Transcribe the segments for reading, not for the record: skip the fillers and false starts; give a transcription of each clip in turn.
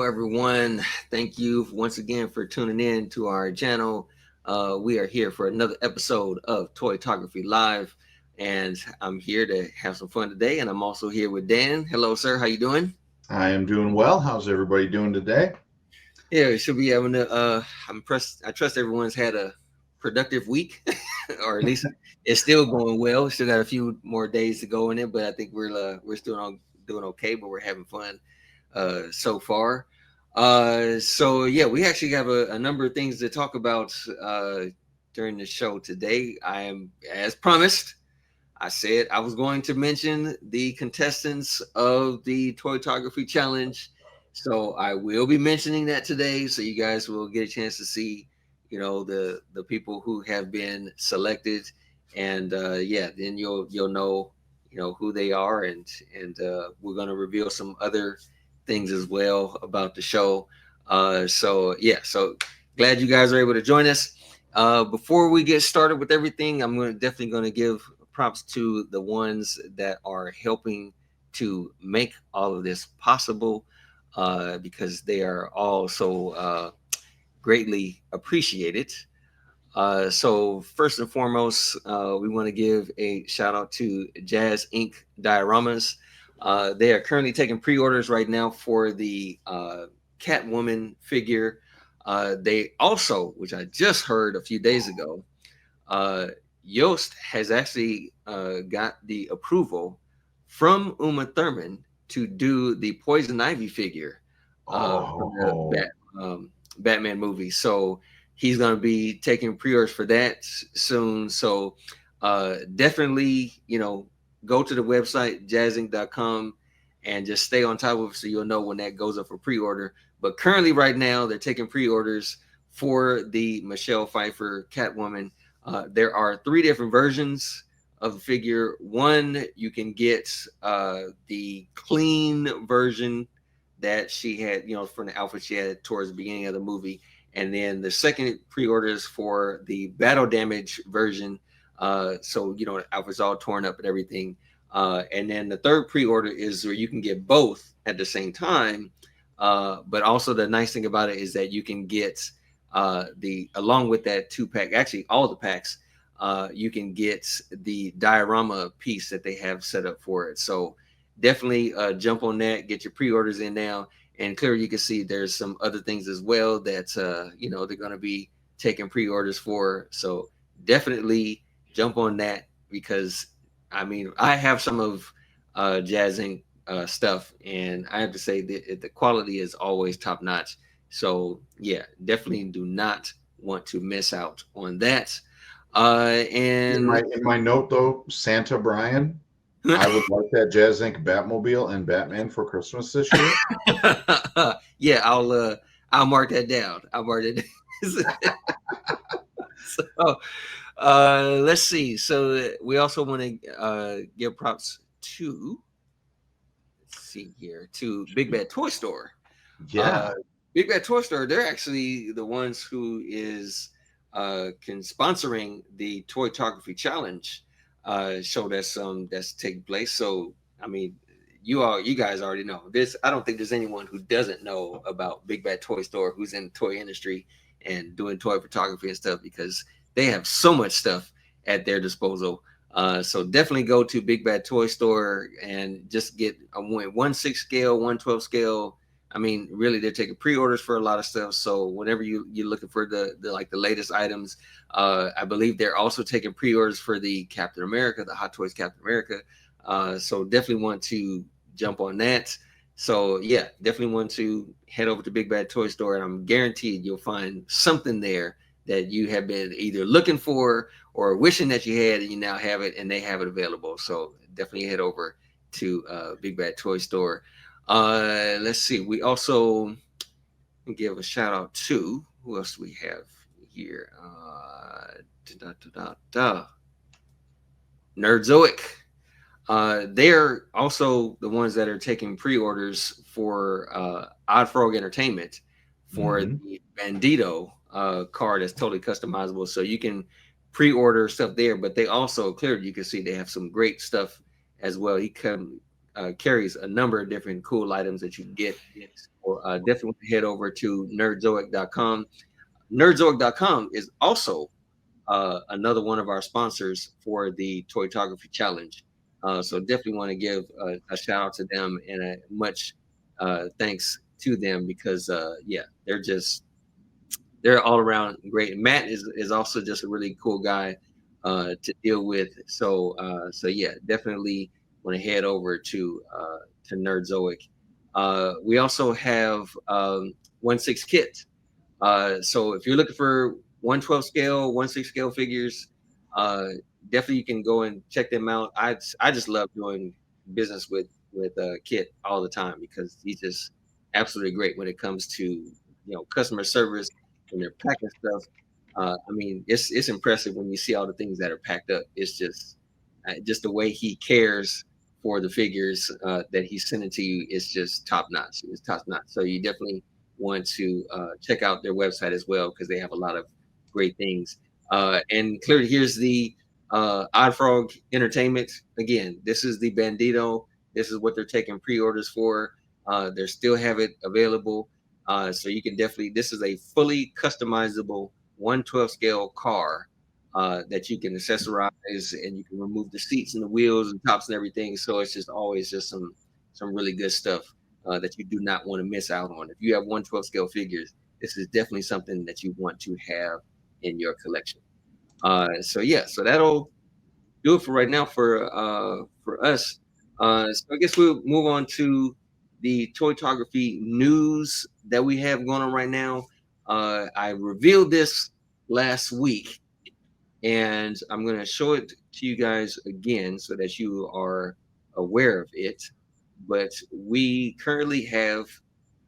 everyone. Thank you once again for tuning in to our channel. We are here for another episode of Toytography Live, and I'm here to have some fun today. And I'm also here with Dan. Hello, sir. How you doing? I am doing well. How's everybody doing today? Yeah, we should be having a. I'm pressed. I trust everyone's had a productive week, or at least it's still going well. Still got a few more days to go in it, but I think we're still doing okay. But we're having fun so far. So yeah, we actually have a number of things to talk about during the show today. I am, as promised, I said I was going to mention the contestants of the Toytography Challenge. So I will be mentioning that today, so you guys will get a chance to see, the people who have been selected, and yeah, then you'll know, who they are, and we're going to reveal some other things as well about the show. So yeah, so glad you guys are able to join us. Before we get started with everything, definitely going to give props to the ones that are helping to make all of this possible, because they are all so greatly appreciated. So first and foremost, we want to give a shout out to Jazz Inc. Dioramas. They are currently taking pre-orders right now for the Catwoman figure. They also, which I just heard a few days ago, uh, Yost has actually got the approval from Uma Thurman to do the Poison Ivy figure from the Oh, Batman movie. So he's going to be taking pre-orders for that soon. So definitely, go to the website jazzing.com and just stay on top of it so you'll know when that goes up for pre-order. But currently, right now, they're taking pre-orders for the Michelle Pfeiffer Catwoman. There are three different versions of the figure. One, you can get the clean version that she had, from the outfit she had towards the beginning of the movie. And then the second pre-order is for the battle damage version. So, the outfit's all torn up and everything. And then the third pre-order is where you can get both at the same time. But also the nice thing about it is that you can get the along with that 2-pack, actually all the packs, you can get the diorama piece that they have set up for it. So definitely jump on that, get your pre-orders in now, and clearly you can see there's some other things as well that they're going to be taking pre-orders for. So definitely jump on that, because I mean I have some of Jazzing stuff, and I have to say the quality is always top notch. So yeah, definitely do not want to miss out on that. in And my in my note though, Santa Brian, I would like that Jazz Inc. Batmobile and Batman for Christmas this year. yeah, I'll mark that down. I'll mark it. So let's see. So we also want to give props to, let's see here, to Big Bad Toy Store. Uh, Yeah. Big Bad Toy Store, they're actually the ones who is can sponsoring the Toytography Challenge show that's taking place. So I mean, you guys already know this. I don't think there's anyone who doesn't know about Big Bad Toy Store who's in the toy industry and doing toy photography and stuff, because they have so much stuff at their disposal. So definitely go to Big Bad Toy Store and just get a 1/6 scale, 1/12 scale. I mean, really, they're taking pre-orders for a lot of stuff. So whenever you're looking for the like the latest items, I believe they're also taking pre-orders for the Captain America, the Hot Toys Captain America. So definitely want to jump on that. So yeah, definitely want to head over to Big Bad Toy Store, and I'm guaranteed you'll find something there that you have been either looking for or wishing that you had, and you now have it, and they have it available. So definitely head over to Big Bad Toy Store. Let's see. We also give a shout out to, who else do we have here? Da, da, da, da. Nerdzoic. They're also the ones that are taking pre-orders for Odd Frog Entertainment for Hmm. the Bandito card that's totally customizable. So you can pre-order stuff there, but they also, clearly you can see they have some great stuff as well. He carries a number of different cool items that you can get definitely head over to nerdzoic.com. Nerdzoic.com is also another one of our sponsors for the Toytography Challenge. So definitely want to give a shout out to them and a much thanks to them because yeah, they're all around great. Matt is also just a really cool guy to deal with. So yeah, definitely want to head over to Nerdzoic. We also have 1/6 kit. So if you're looking for 1/12 scale, 1/6 scale figures, uh, definitely you can go and check them out. I just love doing business with Kit all the time because he's just absolutely great when it comes to customer service when they're packing stuff. I mean, it's impressive when you see all the things that are packed up. It's just the way he cares for the figures that he's sending to you is just top notch. It's top notch. So you definitely want to check out their website as well because they have a lot of great things. And clearly, here's the Odd Frog Entertainment. Again, this is the Bandito. This is what they're taking pre-orders for. They still have it available, so you can definitely. This is a fully customizable 1/12 scale car that you can accessorize and you can remove the seats and the wheels and tops and everything. So it's just always just some really good stuff that you do not want to miss out on. If you have 1/12 scale figures, this is definitely something that you want to have in your collection. So yeah, so that'll do it for right now for us. So I guess we'll move on to the Toytography news that we have going on right now. I revealed this last week, and I'm going to show it to you guys again so that you are aware of it. But we currently have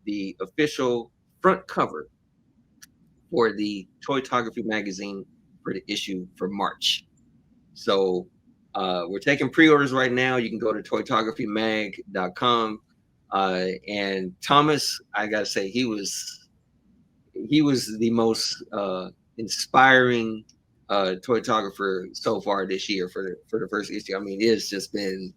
the official front cover for the Toytography magazine for the issue for March. So we're taking pre-orders right now. You can go to toytographymag.com. And Thomas, I gotta say, he was the most inspiring toytographer so far this year for the first issue. I mean, it's just been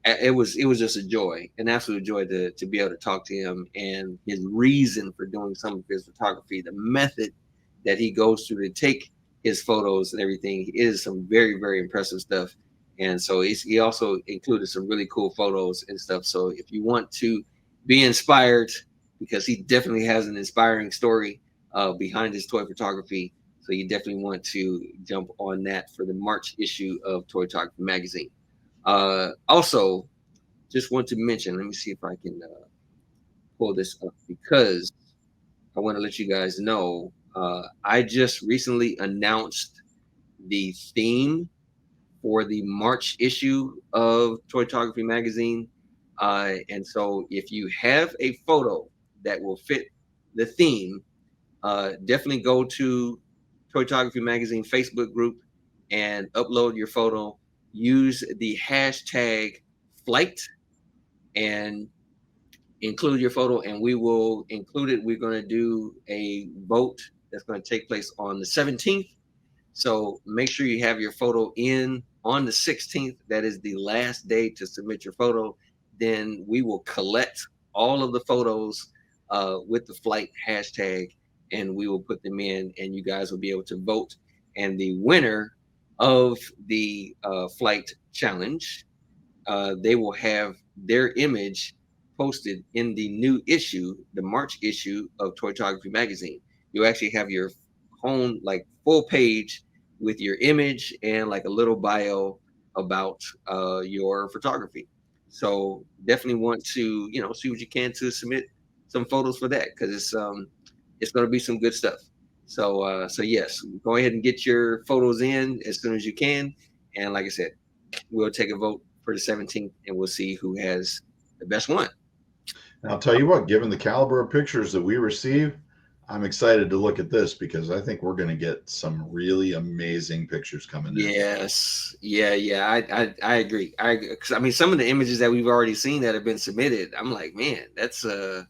it was just a joy, an absolute joy to be able to talk to him and his reason for doing some of his photography, the method that he goes through to take his photos and everything is some very very impressive stuff. And so he also included some really cool photos and stuff. So if you want to be inspired, because he definitely has an inspiring story behind his toy photography, so you definitely want to jump on that for the March issue of Toytography magazine. Also, just want to mention, let me see if I can pull this up because I want to let you guys know. I just recently announced the theme for the March issue of Toytography magazine. And so if you have a photo that will fit the theme, definitely go to Toytography magazine Facebook group and upload your photo. Use the hashtag flight and include your photo, and we will include it. We're going to do a vote that's going to take place on the 17th. So make sure you have your photo in on the 16th. That is the last day to submit your photo. Then we will collect all of the photos with the flight hashtag, and we will put them in, and you guys will be able to vote. And the winner of the flight challenge, they will have their image posted in the new issue, the March issue of Toytography magazine. You'll actually have your own like full page with your image and like a little bio about your photography. So definitely want to see what you can to submit some photos for that because it's going to be some good stuff. So yes, go ahead and get your photos in as soon as you can. And like I said, we'll take a vote for the 17th and we'll see who has the best one. And I'll tell you what, given the caliber of pictures that we receive, I'm excited to look at this because I think we're going to get some really amazing pictures coming in. Yes, yeah. I agree. Because I mean, some of the images that we've already seen that have been submitted, I'm like, man, that's I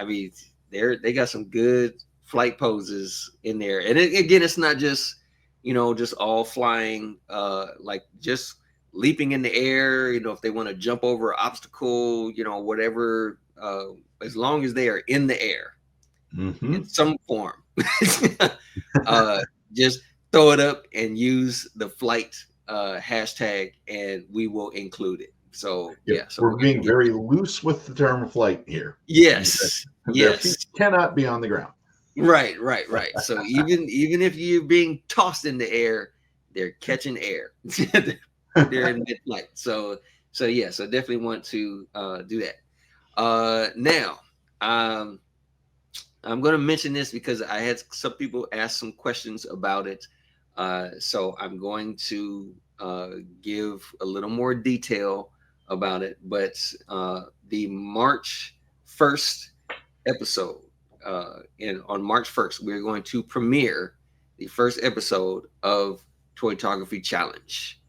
mean, they got some good flight poses in there, and again, it's not just just all flying, like just leaping in the air. If they want to jump over an obstacle, whatever as long as they are in the air Mm-hmm. in some form. uh, just throw it up and use the flight hashtag, and we will include it. So Yep. yeah, so We're we're gonna being get very loose with the term flight here. yes, Their feet yes, cannot be on the ground. right. So even if you're being tossed in the air, they're catching air. They're in mid flight. So yeah, so definitely want to do that. Now, um, I'm going to mention this because I had some people ask some questions about it. So I'm going to give a little more detail about it. But the March 1st episode, on March 1st, we're going to premiere the first episode of Toytography Challenge.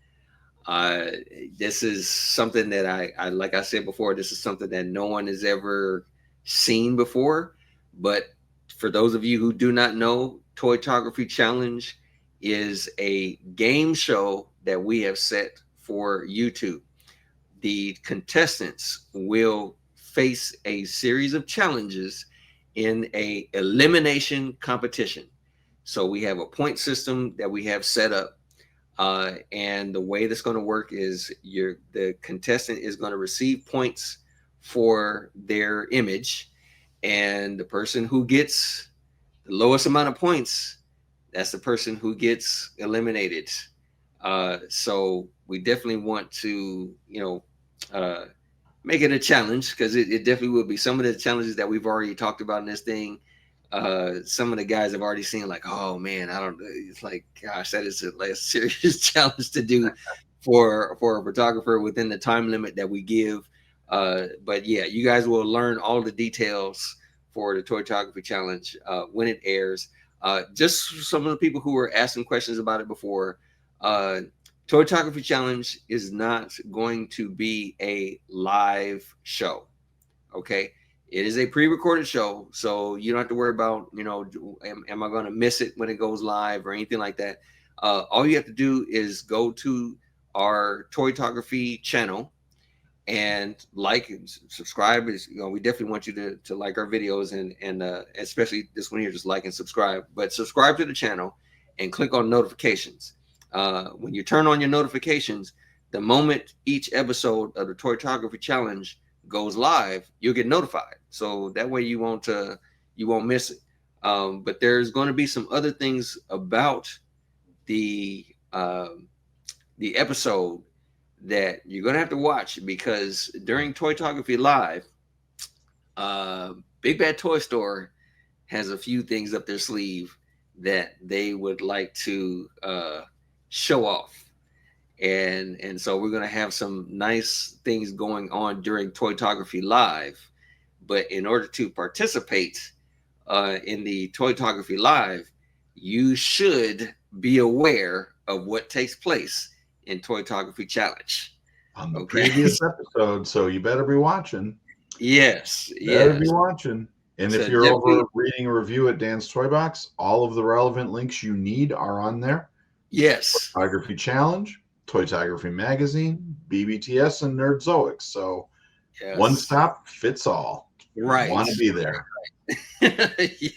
Uh, this is something that like I said before, this is something that no one has ever seen before. But for those of you who do not know, Toytography Challenge is a game show that we have set for YouTube. The contestants will face a series of challenges in a elimination competition. So we have a point system that we have set up, and the way that's going to work is the contestant is going to receive points for their image, and the person who gets the lowest amount of points, that's the person who gets eliminated. So we definitely want to, make it a challenge, because it definitely will be. Some of the challenges that we've already talked about in this thing, some of the guys have already seen, like, oh man, I don't, it's like, gosh, that is like a serious challenge to do for a photographer within the time limit that we give. But yeah, you guys will learn all the details for the Toytography Challenge when it airs. Just some of the people who were asking questions about it before, uh, Toytography Challenge is not going to be a live show. Okay. It is a pre-recorded show, so you don't have to worry about, am I going to miss it when it goes live or anything like that. All you have to do is go to our Toytography channel and like and subscribe. Is, we definitely want you to like our videos, and especially this one here, just like and subscribe. But subscribe to the channel and click on notifications. When you turn on your notifications, the moment each episode of the Toytography Challenge goes live, you'll get notified. So that way you won't miss it. But there's going to be some other things about the the episode that you're gonna have to watch, because during Toytography Live, Big Bad Toy Store has a few things up their sleeve that they would like to show off, and so we're gonna have some nice things going on during Toytography Live. But in order to participate in the Toytography Live, you should be aware of what takes place in Toytography Challenge. On the Okay. previous episode, so you better be watching. Yes, Better be yes. watching. And if So you're definitely, over reading a review at Dan's Toy Box, all of the relevant links you need are on there. yes, Photography Challenge, Toytography Magazine, BBTS, and Nerdzoics. So one yes. stop fits all. Right. Want to be there.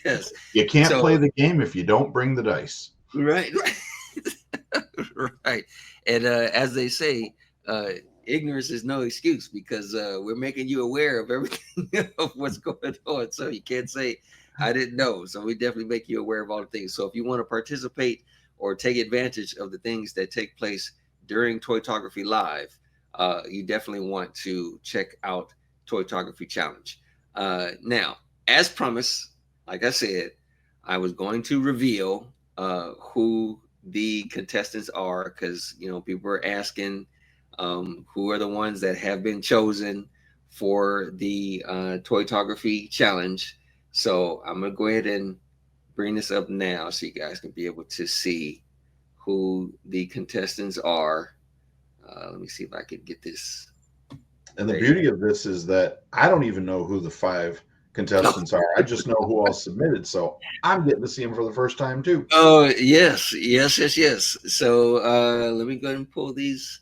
Yes. You can't So play the game if you don't bring the dice. right, right. And as they say, uh, ignorance is no excuse, because we're making you aware of everything of what's going on. So you can't say I didn't know. So we definitely make you aware of all the things. So if you want to participate or take advantage of the things that take place during Toytography Live, you definitely want to check out Toytography Challenge. Now, as promised, like I said, I was going to reveal who the contestants are, because people are asking who are the ones that have been chosen for the Toytography Challenge. So I'm gonna go ahead and bring this up now so you guys can be able to see who the contestants are. Let me see if I can get this. And the There you beauty of this is that I don't even know who the 5 contestants are. I just know who all submitted. So I'm getting to see them for the first time too. Oh yes. So let me go ahead and pull these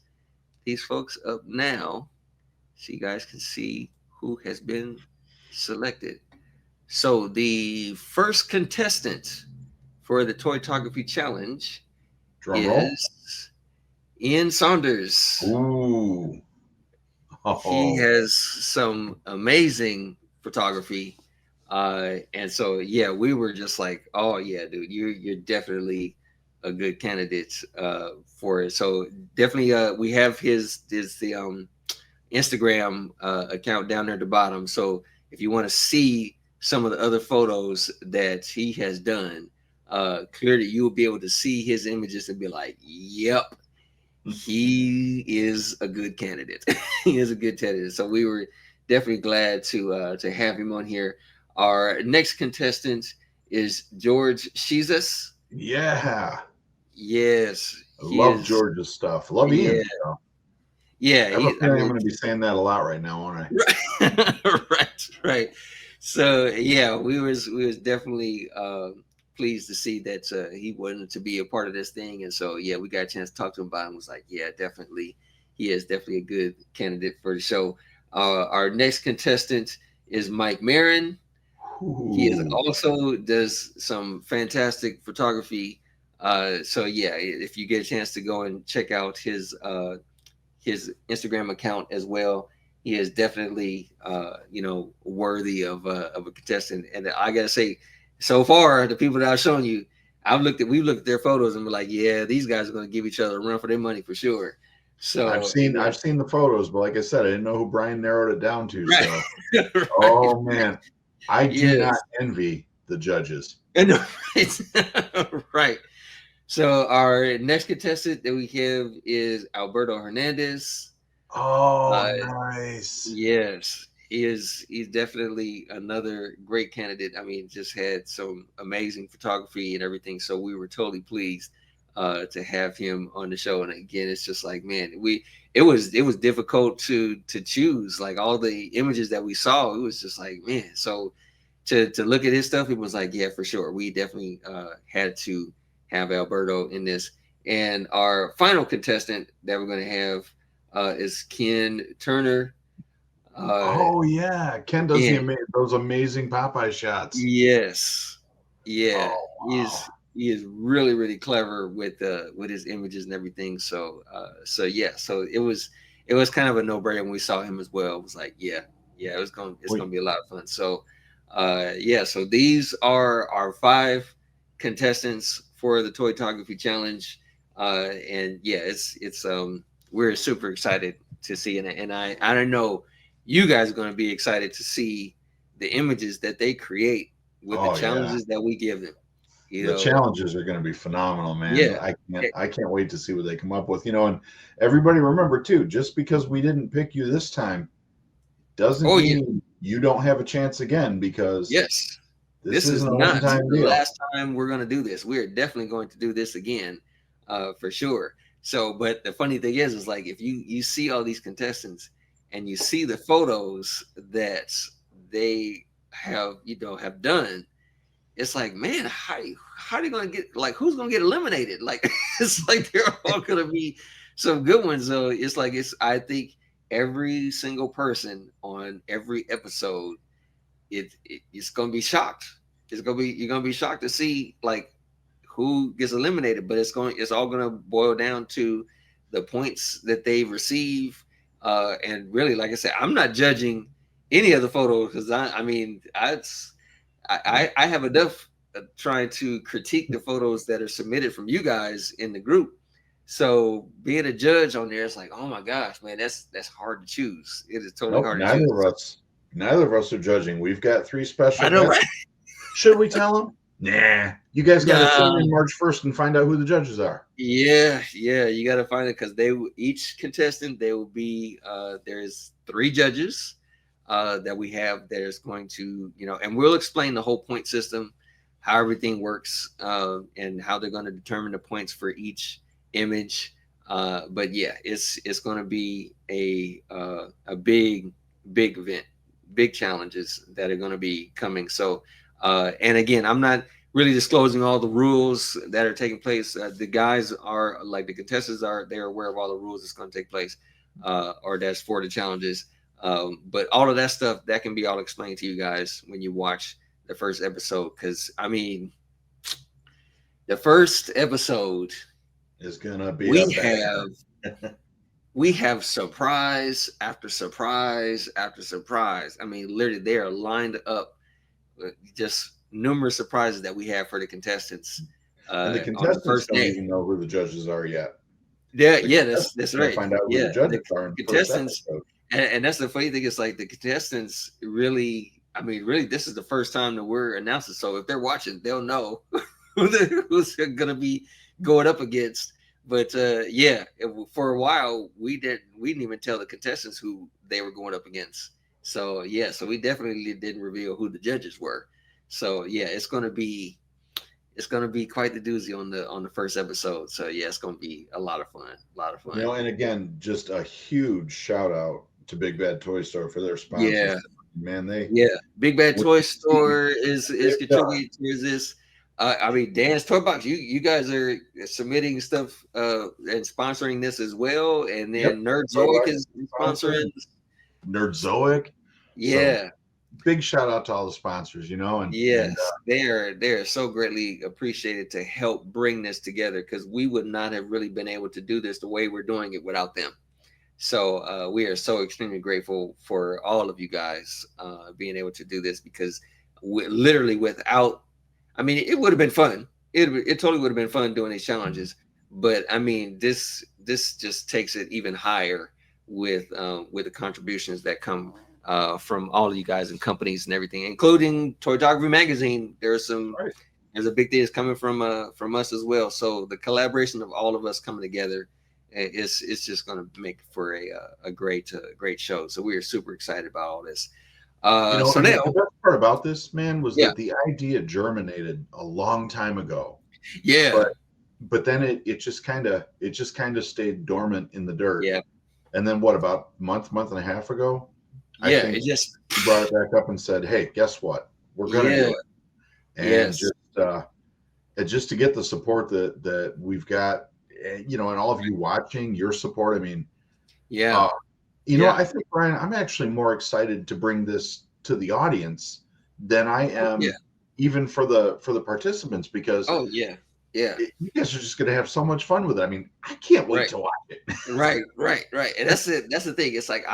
folks up now, so you guys can see who has been selected. So the first contestant for the Toytography challenge Drum roll. is Ian Saunders. Ooh. He Oh, has some amazing photography. And so yeah, we were just like, oh yeah, dude, you're definitely a good candidate for it. So definitely we have his the Instagram account down there at the bottom. So if you want to see some of the other photos that he has done, clearly you'll be able to see his images and be like, yep, he is a good candidate. He is a good candidate. So we were definitely glad to have him on here. Our next contestant is George Shizas. yeah. Yes, I he love is. George's stuff. I love Yeah, Ian's stuff. yeah. I have a I feeling I'm mean, going to be saying that a lot right now, won't I? right, right. So yeah, we was definitely pleased to see that he wanted to be a part of this thing, and so yeah, we got a chance to talk to him about it. And was like, yeah, definitely, he is definitely a good candidate for the show. Our next contestant is Mike Marin. He is Ooh. also does some fantastic photography. So yeah, if you get a chance to go and check out his Instagram account as well. He is definitely, worthy of a contestant. And I gotta say, so far, the people that I've shown you, we've looked at their photos and we're like, yeah, these guys are going to give each other a run for their money for sure. I've So seen yeah, I've seen the photos, but like I said, I didn't know who Brian narrowed it down to. right, So, right, oh man, I do not yes, envy the judges. and right, right. So our next contestant that we have is Alberto Hernandez. Oh, Uh, nice. Yes, he is. He's definitely another great candidate. I mean, just had some amazing photography and everything. So we were totally pleased to have him on the show. And again, it's just like, man, it was difficult to choose. Like all the images that we saw, it was just like, man. So to look at his stuff, it was like, yeah, for sure. We definitely had to have Alberto in this. And our final contestant that we're going to have is Ken Turner. Uh, Oh yeah, Ken does and those amazing Popeye shots. yes, yeah, Oh wow. he is really really clever with his images and everything. So yeah, so it was kind of a no brainer when we saw him as well. It was like yeah, it's Wait, gonna be a lot of fun. So yeah, so these are our five contestants for the Toytography Challenge, and yeah, it's we're super excited to see it, and I don't know you guys are going to be excited to see the images that they create with the oh yeah. challenges that we give them. You The know, challenges are going to be phenomenal, man. yeah. I can't wait to see what they come up with. And everybody remember too, just because we didn't pick you this time doesn't Oh yeah, mean you don't have a chance again because yes. this This is isn't a not one-time the deal. last time we're going to do this. We're definitely going to do this again, for sure. So, but the funny thing is like if you see all these contestants and you see the photos that they have done, it's like, man, how are they gonna get like who's gonna get eliminated? Like it's like they're all gonna be some good ones. So it's like it's I think every single person on every episode, it's gonna be shocked. You're gonna be shocked to see like who gets eliminated, but it's all gonna boil down to the points that they receive. And really, like I said, I'm not judging any of the photos because I mean I have enough trying to critique the photos that are submitted from you guys in the group. So being a judge on there, it's like, oh my gosh, man, that's hard to choose. It is totally Nope, hard to choose. neither of us are judging. We've got three special I know, guests. right? Should we tell them? Nah. You guys got to tune No. in March 1st and find out who the judges are. Yeah, yeah, you got to find it because each contestant they will be there's three judges that we have that is going to and we'll explain the whole point system, how everything works, and how they're going to determine the points for each image. But yeah, it's going to be a big event, big challenges that are going to be coming. So and again, I'm not really disclosing all the rules that are taking place. The guys are like the contestants are they're aware of all the rules that's going to take place, or that's for the challenges. But all of that stuff that can be all explained to you guys when you watch the first episode. Because I mean, the first episode Is gonna be a we banger. have we have surprise after surprise after surprise. I mean, literally, they are lined up with just numerous surprises that we have for the contestants And the on the contestants first don't day. even know who the judges are yet. Yeah, The yeah, that's contestants are gonna right. find out who the Yeah, the judges are in the first contestants, episode. and that's the funny thing. Is like the contestants really. I mean, really, this is the first time that we're announcing. So if they're watching, they'll know who's going to be going up against. But yeah, for a while we didn't even tell the contestants who they were going up against. So yeah, so we definitely didn't reveal who the judges were. So yeah, it's gonna be quite the doozy on the first episode. So yeah, it's gonna be a lot of fun. A lot of fun. And again, just a huge shout out to Big Bad Toy Store for their Yeah, sponsorship. Man, they yeah. Big Bad what Toy they've Store is done. contributing towards this. I mean, Dan's Toy Box. You guys are submitting stuff and sponsoring this as well, and Yep. then Toy Nerdzoic Box is sponsor, sponsoring. Nerdzoic. So Yeah, big shout out to all the sponsors, and yes, they are so greatly appreciated to help bring this together because we would not have really been able to do this the way we're doing it without them. So we are so extremely grateful for all of you guys being able to do this because literally without, I mean, it would have been fun. It totally would have been fun doing these challenges, but I mean, this just takes it even higher with the contributions that come from all of you guys and companies and everything, including Toytography magazine. right. There's a big thing that's coming from us as well. So the collaboration of all of us coming together it's just going to make for a great show. So we are super excited about all this. So And now, the best part about this, man, was yeah, that the idea germinated a long time ago, yeah, but then it just kind of stayed dormant in the dirt. yeah, And then what, about month and a half ago, I yeah. think It just, you brought it back up and said, "Hey, guess what? We're gonna yeah, do it." And yes, just to get the support that we've got, and all of you watching, your support. I mean, yeah, uh, yeah, I think, Brian, I'm actually more excited to bring this to the audience than I yeah. am even for the participants, because Oh yeah, yeah. you guys are just going to have so much fun with it. I mean, I can't wait Right, to watch it. right. And that's it. That's the thing. It's like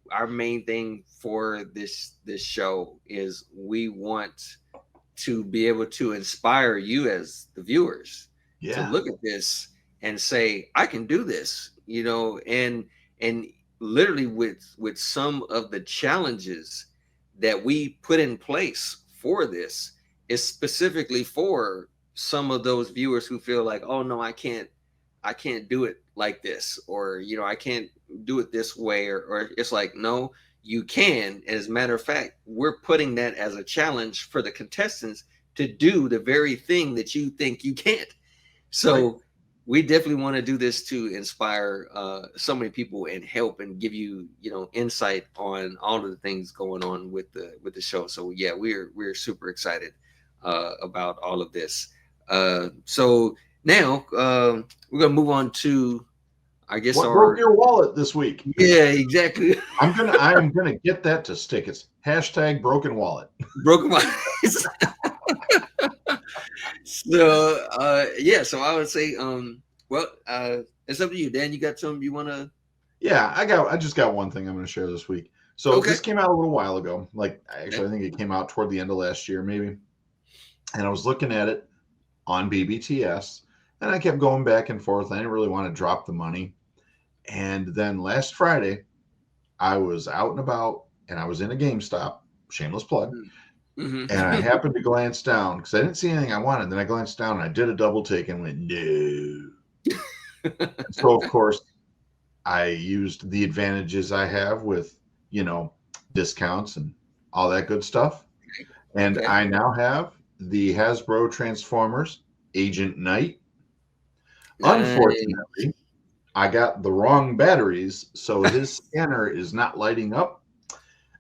our main thing for this show is we want to be able to inspire you as the viewers to Yeah, look at this and say I can do this, and literally with some of the challenges that we put in place for this is specifically for some of those viewers who feel like, oh no, I can't do it like this, or I can't do it this way, or it's like, no, you can. As a matter of fact, we're putting that as a challenge for the contestants to do the very thing that you think you can't. right. So we definitely want to do this to inspire so many people and help and give you insight on all of the things going on with the show. So yeah, we're super excited about all of this. So now we're gonna move on to, I guess, What broke our, your wallet this week? yeah, exactly. I am gonna get that to stick. It's hashtag broken wallet. Broken my so yeah, so I would say well, it's up to you, Dan. You got something you want to? Yeah, I just got one thing I'm going to share this week. So Okay. this came out a little while ago. Like, Okay. actually, I think it came out toward the end of last year, maybe. And I was looking at it on BBTS, and I kept going back and forth. I didn't really want to drop the money. And then last Friday, I was out and about, and I was in a GameStop, shameless plug, and I Mm-hmm. happened to glance down because I didn't see anything I wanted. Then I glanced down, and I did a double take and went, no. And so, of course, I used the advantages I have with, you know, discounts and all that good stuff. And Okay. I now have the Hasbro Transformers Agent Knight. Nice. Unfortunately, I got the wrong batteries, so his scanner is not lighting up.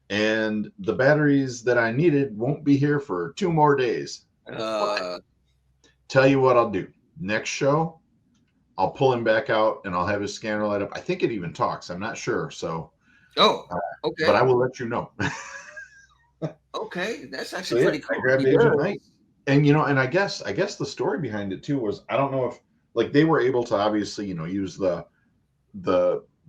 And the batteries that I needed won't be here for 2 more days. But Uh, tell you what I'll do. Next show, I'll pull him back out and I'll have his scanner light up. I think it even talks. I'm not sure. So Oh, uh, but okay. I will let you know. Okay. That's So actually yeah, pretty I cool. He grabbed Agent Knight, does. and and I guess the story behind it too was, I don't know if, like, they were able to obviously use the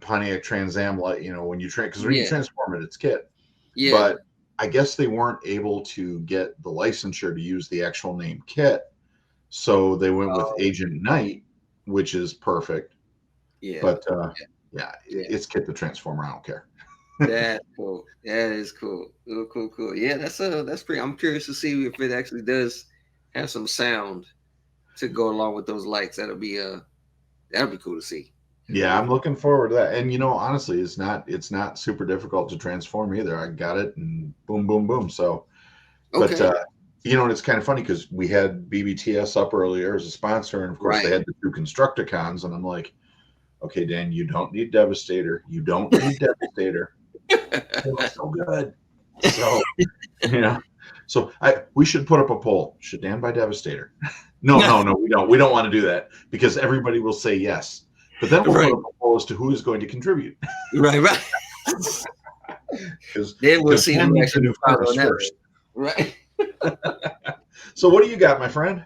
Pontiac Trans Am, like, when you because when you Yeah. transform it, it's Kit, Yeah. but I guess they weren't able to get the licensure to use the actual name Kit, so they went with Oh, Agent Knight, which is perfect. yeah. But yeah, Yeah. it's Kit the Transformer. I don't care. That's cool. That is cool. Cool, cool, cool. Yeah, that's pretty. I'm curious to see if it actually does have some sound to go along with those lights. That'll be cool to see. Yeah, I'm looking forward to that. And honestly, it's not super difficult to transform either. I got it and boom, boom, boom. So, but Okay. and it's kind of funny because we had BBTS up earlier as a sponsor, and of course they Right. had the two Constructicons, and I'm like, okay, Dan, you don't need Devastator. You don't need Devastator. They look so good. So, you know, so we should put up a poll. Should Dan buy Devastator? No, no, no, we don't. We don't want to do that because everybody will say yes. But then we'll put Right. up a poll as to who is going to contribute, Right. Right. because Then we'll see Dan who needs a actually new respond on furnace that one. first. Right. So what do you got, my friend?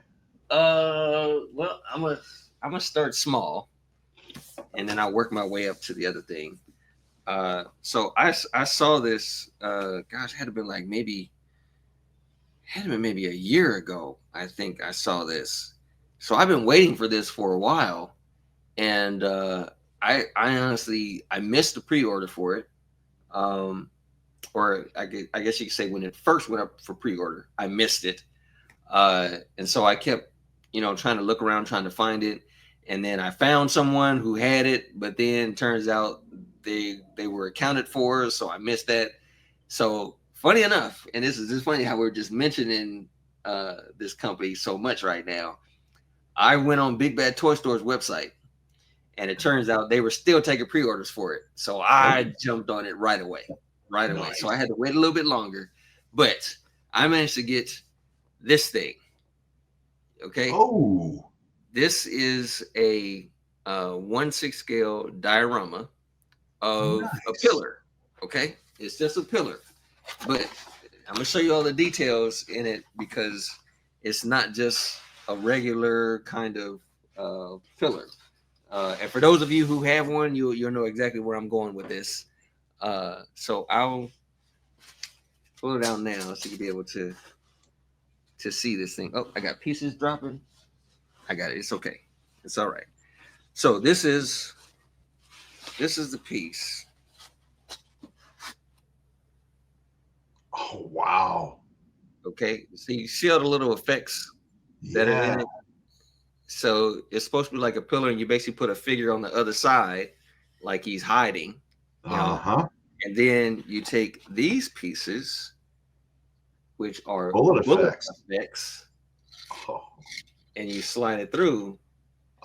Well, I'm gonna start small, and then I'll work my way up to the other thing. So I saw this. Gosh, had to been like maybe a year ago. I think I saw this. So I've been waiting for this for a while, and I honestly I missed the pre-order for it. Um, or I guess you could say when it first went up for pre-order, I missed it. And so I kept, trying to look around, trying to find it, and then I found someone who had it, but then turns out they were accounted for, so I missed that. So funny enough, and this is just funny how we're just mentioning this company so much right now. I went on Big Bad Toy Store's website, and it turns out they were still taking pre-orders for it. So Oh, I jumped on it right away, right away. So I nice. had to wait a little bit longer, but I managed to get this thing. Okay, Oh, this is a 1/6 scale diorama of a nice. pillar. Okay, it's just a pillar, but I'm gonna show you all the details in it because it's not just a regular kind of pillar. And for those of you who have one, you'll know exactly where I'm going with this. So I'll pull it out now so you'll be able to see this thing. Oh, I got pieces dropping. I got it. It's okay. It's all right. So this is the piece. Oh, wow. Okay, so you see all the little effects that are in Yeah. it. So it's supposed to be like a pillar, and you basically put a figure on the other side, like he's hiding, you know. Uh-huh. And then you take these pieces, which are Bullet bullet effects. effects, Oh, and you slide it through,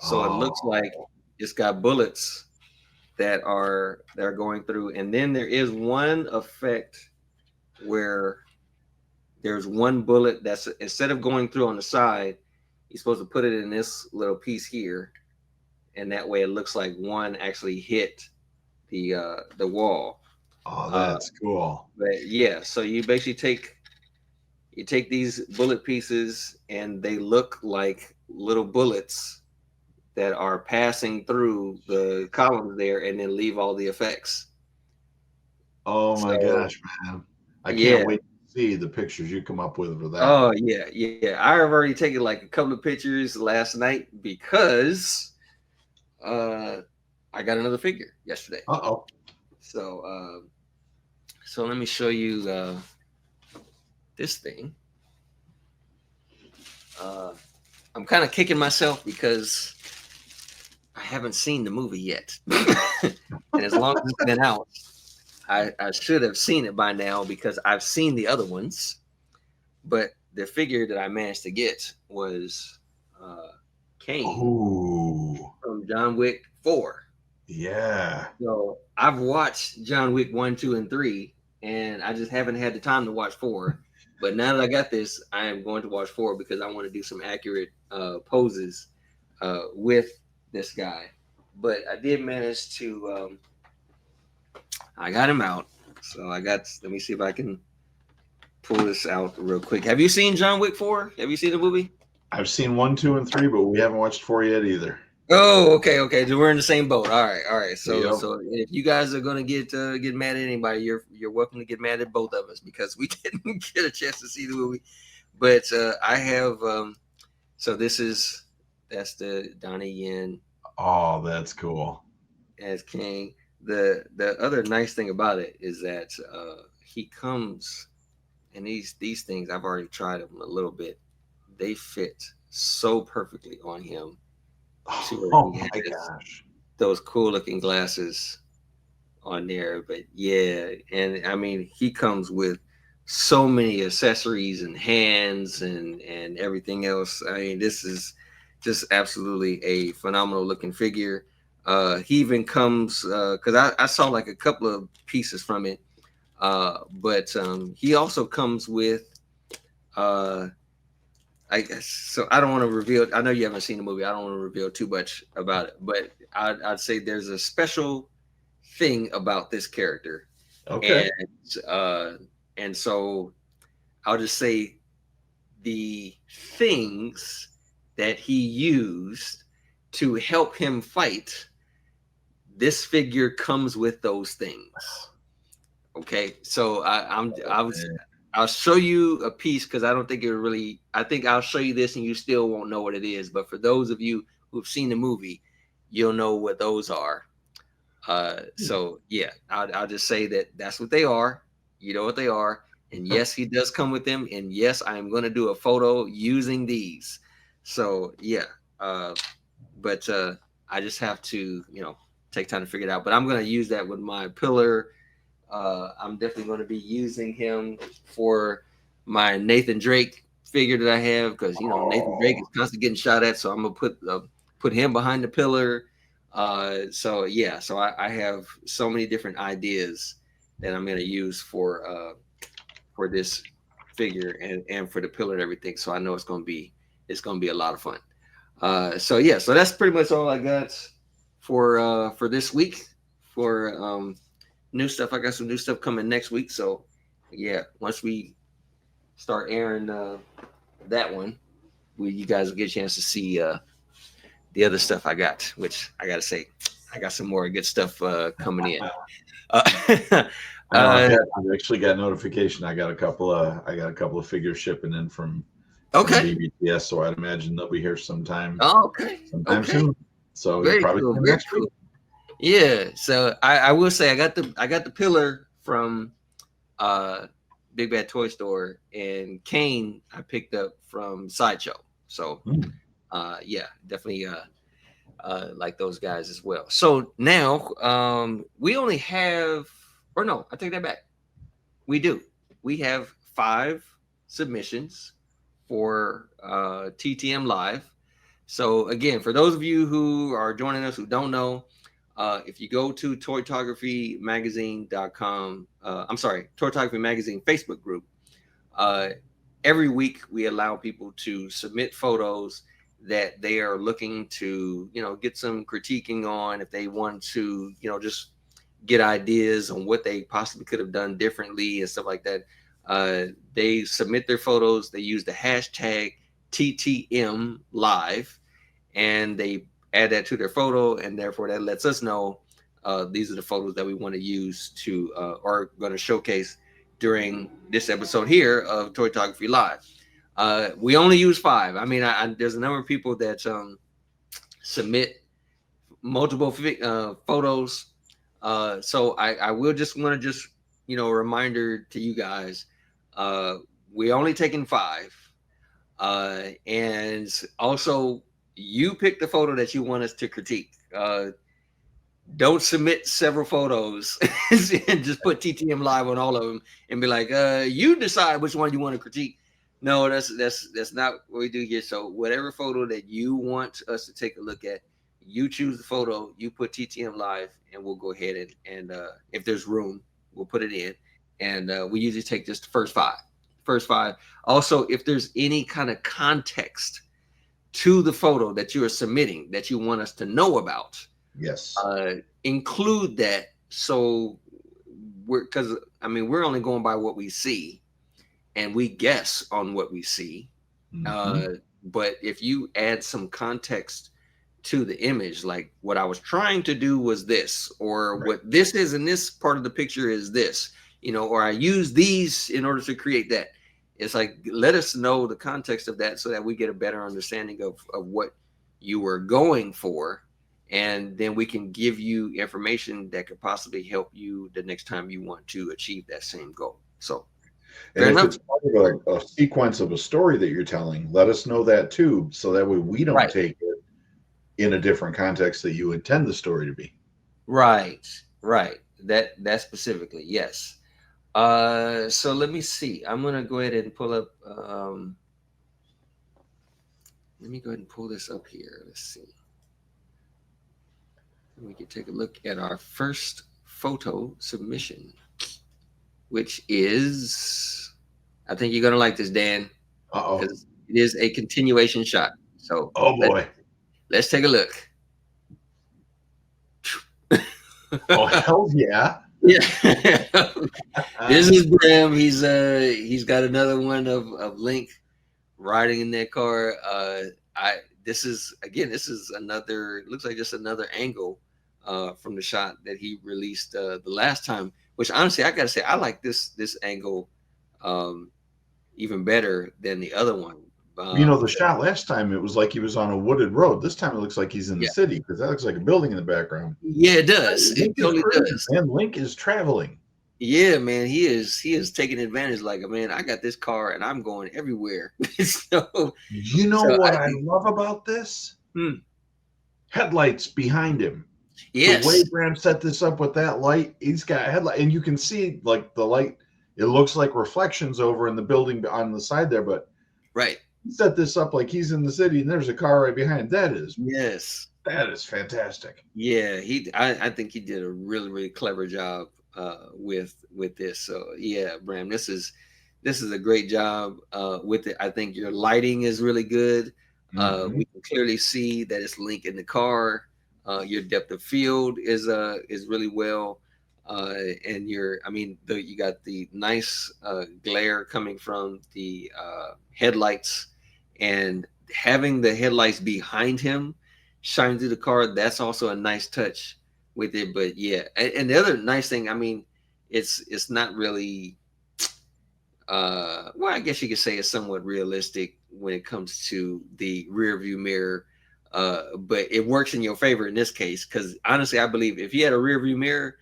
so it looks like oh, it's got bullets that are going through. And then there is one effect where there's one bullet that's instead of going through on the side, you're supposed to put it in this little piece here, and that way it looks like one actually hit the wall. oh, Uh, that's cool. but yeah, so you basically take these bullet pieces, and they look like little bullets that are passing through the columns there, and then leave all the effects. Oh my So gosh, man. I can't yeah. wait to see the pictures you come up with for that. Oh yeah, yeah. I have already taken like a couple of pictures last night because uh I got another figure yesterday. Uh-oh. So so let me show you this thing. Uh I'm kind of kicking myself because I haven't seen the movie yet. And as long as it's been out, I should have seen it by now because I've seen the other ones. But the figure that I managed to get was uh Kane Oh, from John Wick 4. yeah. So I've watched John Wick 1, 2, and 3, and I just haven't had the time to watch 4. But now that I got this, I am going to watch 4 because I want to do some accurate poses with this guy. But I did manage to I got him out. So I got. Let me see if I can pull this out real quick. Have you seen John Wick 4? Have you seen the movie? I've seen 1, 2, and 3, but we haven't watched 4 yet either. Oh, okay, okay. So we're in the same boat. All right. So, Yep. so if you guys are gonna get mad at anybody, you're welcome to get mad at both of us because we didn't get a chance to see the movie. But I have. So that's the Donnie Yen Oh, that's cool. as King. The other nice thing about it is that he comes, and these things I've already tried them a little bit. They fit so perfectly on him to where Oh he my has gosh. those cool looking glasses on there. But yeah, and I mean he comes with so many accessories and hands and everything else. I mean this is just absolutely a phenomenal looking figure. He even comes because I saw like a couple of pieces from it. But he also comes with uh I guess so. I don't want to reveal. I know you haven't seen the movie. I don't want to reveal too much about it, but I'd say there's a special thing about this character, Okay. and uh, and so I'll just say the things that he used to help him fight. This figure comes with those things. Okay, so I was Okay. I'll show you a piece because I don't think it really. I think I'll show you this and you still won't know what it is. But for those of you who've seen the movie, you'll know what those are. So yeah, I'll just say that that's what they are. You know what they are, and yes, he does come with them. And yes, I am going to do a photo using these. So yeah, uh, but I just have to take time to figure it out. But I'm going to use that with my pillar. I'm definitely going to be using him for my Nathan Drake figure that I have because Nathan Drake Oh. is constantly getting shot at, so I'm gonna put him behind the pillar. So yeah, so I have so many different ideas that I'm gonna use for this figure and for the pillar and everything. So I know it's gonna be a lot of fun. So yeah, so that's pretty much all I got for this week for new stuff. I got some new stuff coming next week. So yeah, once we start airing that one, you guys will get a chance to see the other stuff I got. Which I gotta say, I got some more good stuff coming in. Uh, I know uh, I've actually got notification. I got a couple of figures shipping in from okay. BBTS, so I'd imagine they'll be here Oh, okay. sometime Okay. soon. So you'll Very probably cool. see them Very next week. cool. Yeah. So I will say I got the pillar from uh Big Bad Toy Store, and Kane I picked up from Sideshow. So Hmm. yeah, definitely like those guys as well. So now we only have, or no, I take that back. We do. We have 5 submissions for TTM Live. So again, for those of you who are joining us who don't know, if you go to toytographymagazine.com, I'm sorry, Toytography Magazine Facebook group, uh, every week we allow people to submit photos that they are looking to, get some critiquing on if they want to, just get ideas on what they possibly could have done differently and stuff like that. They submit their photos. They use the hashtag TTM Live, and they add that to their photo, and therefore that lets us know these are the photos that we want to use to or going to showcase during this episode here of Toytography Live. We only use 5. I mean, there's a number of people that submit multiple photos. So I will just want to just reminder to you guys, uh, we're only taking 5, and also you pick the photo that you want us to critique. Don't submit several photos and just put TTM Live on all of them and be like, you decide which one you want to critique. No, that's not what we do here. So whatever photo that you want us to take a look at, you choose the photo, you put TTM Live, and we'll go ahead and if there's room, we'll put it in. And we usually take just the first five. First five. Also, if there's any kind of context to the photo that you are submitting that you want us to know about, Yes. include that so we're because I mean we're only going by what we see, and we guess on what we see. Hmm. Uh, but if you add some context to the image, like what I was trying to do was this, or Right. what this is in this part of the picture is this, or I use these in order to create that. It's like let us know the context of that so that we get a better understanding of what you were going for, and then we can give you information that could possibly help you the next time you want to achieve that same goal. So And fair if enough. it's part of a sequence of a story that you're telling, let us know that too, so that way we don't Right. take it in a different context that you intend the story to be. Right, right. That specifically, yes. So let me see. I'm gonna go ahead and pull up. Let me go ahead and pull this up here. Let's see. We can take a look at our first photo submission, which is. I think you're gonna like this, Dan, Uh-oh. because it is a continuation shot. So Oh let boy. let's take a look. Oh hell yeah. Yeah. This is Bram. He's got another one of Link riding in that car. I This is again, this is another, looks like just another angle from the shot that he released the last time, which honestly I gotta say I like this angle um even better than the other one. The shot last time it was like he was on a wooded road. This time it looks like he's in the Yeah, city because that looks like a building in the background. yeah, it does, it Link is totally cruising, does. man. Link is traveling. Yeah, man, he is taking advantage, like, man, I got this car and I'm going everywhere. so You know so what I I think, love about this? hmm, Headlights behind him. The way yes, Bram set this up with that light, he's got a headlight, and you can see like the light. It looks like reflections over in the building on the side there, but right. he set this up like he's in the city, and there's a car right behind. Yes. That is fantastic. Yeah, I think he did a really, really clever job with this. So yeah, Bram, this is a great job with it. I think your lighting is really good. Hmm. We can clearly see that it's Link in the car. Your depth of field is really well. And I mean, you got the nice glare coming from the headlights, and having the headlights behind him shine through the car. That's also a nice touch with it. But yeah, and the other nice thing, I mean, it's not really well, I guess you could say it's somewhat realistic when it comes to the rear view mirror. But it works in your favor in this case, because honestly I believe if you had a rear view mirror,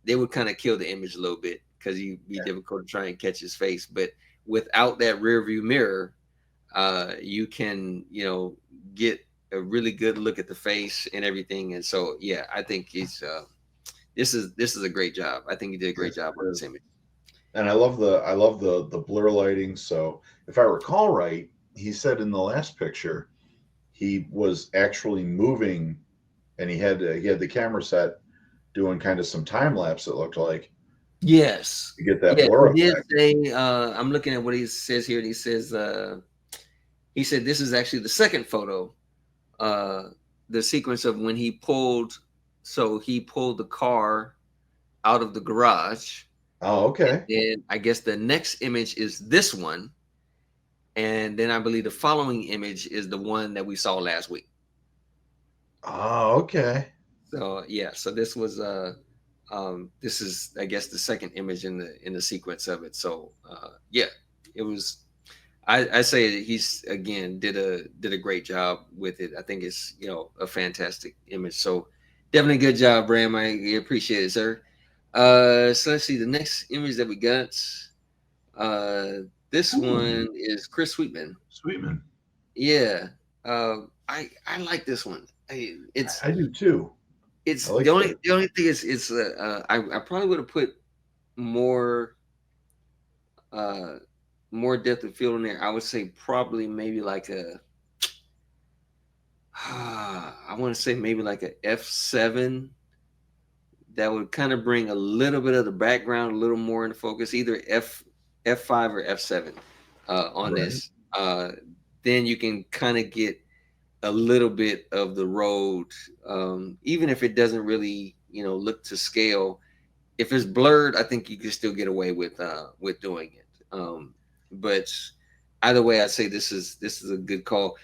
they would kind of kill the image a little bit, because you'd be difficult to try and catch his face. But without that rear view mirror, you can, get a really good look at the face and everything. And so yeah, I think this is a great job. I think he did a great Yes, job on it this is. image. And I love the blur lighting. So if I recall right, he said in the last picture he was actually moving, and he had the camera set doing kind of some time lapse. It looked like Yes. to get that Yeah, blur he did effect. say, I'm looking at what he says here, and he said this is actually the second photo, uh, the sequence of when he pulled the car out of the garage, Oh, and okay. then I guess the next image is this one, and then I believe the following image is the one that we saw last week. Oh, okay. So yeah, so this is, I guess, the second image in the sequence of it. So yeah, it was. I say he's again did a great job with it. I think it's, a fantastic image. So definitely good job, Bram. I appreciate it, sir. So let's see the next image that we got. This Ooh, one is Chris Sweetman. Sweetman. Yeah, I like this one. I do too. I It's like the. the only thing is I probably would have put more uh more depth of field in there. I would say probably maybe like a I want to say maybe like a F7, that would kind of bring a little bit of the background a little more into focus, either F5 or F7 on Right. this. Then you can kind of get a little bit of the road, even if it doesn't really, look to scale. if it's blurred, I think you can still get away with doing it. But either way, I'd say this is a good call.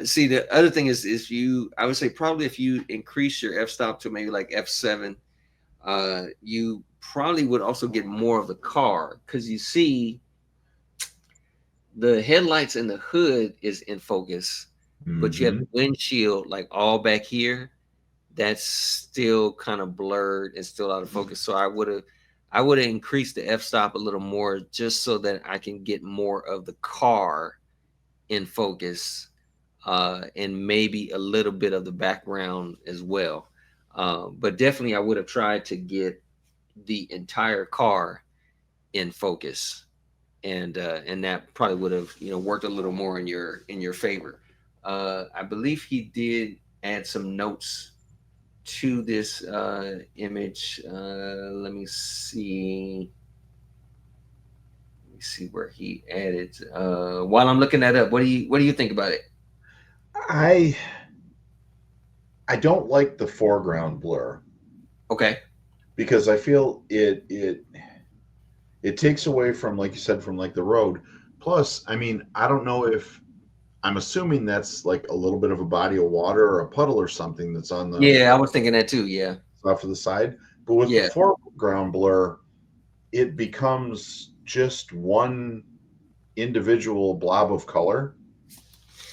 See, the other thing is you. I would say probably if you increase your f stop to maybe like f7, you probably would also get more of the car because you see the headlights and the hood is in focus, but you have Hmm. the windshield like all back here. That's still kind of blurred and still out of focus. So I would have increased the f stop a little more just so that I can get more of the car in focus, and maybe a little bit of the background as well. But definitely, I would have tried to get the entire car in focus, and that probably would have worked a little more in your favor. I believe he did add some notes to this image. Let me see. Let me see where he added. While I'm looking that up, what do you think about it? I I don't like the foreground blur Okay. because I feel it takes away from, like you said, from like the road. Plus, I mean, I don't know if I'm assuming that's like a little bit of a body of water or a puddle or something that's on the Yeah, I was thinking that too. Yeah. off to the side. But with the Yeah. foreground blur, it becomes just one individual blob of color.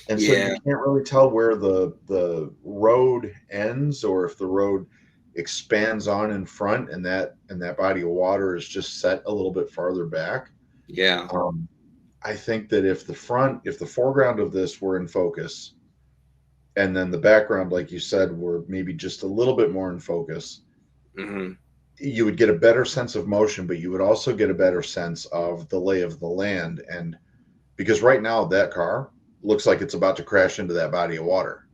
And so you Yeah. can't really tell where the road ends or if the road expands on in front and that body of water is just set a little bit farther back. Yeah. Um, I think that if the foreground of this were in focus, and then the background, like you said, were maybe just a little bit more in focus, Hmm. you would get a better sense of motion, but you would also get a better sense of the lay of the land. And because right now that car looks like it's about to crash into that body of water.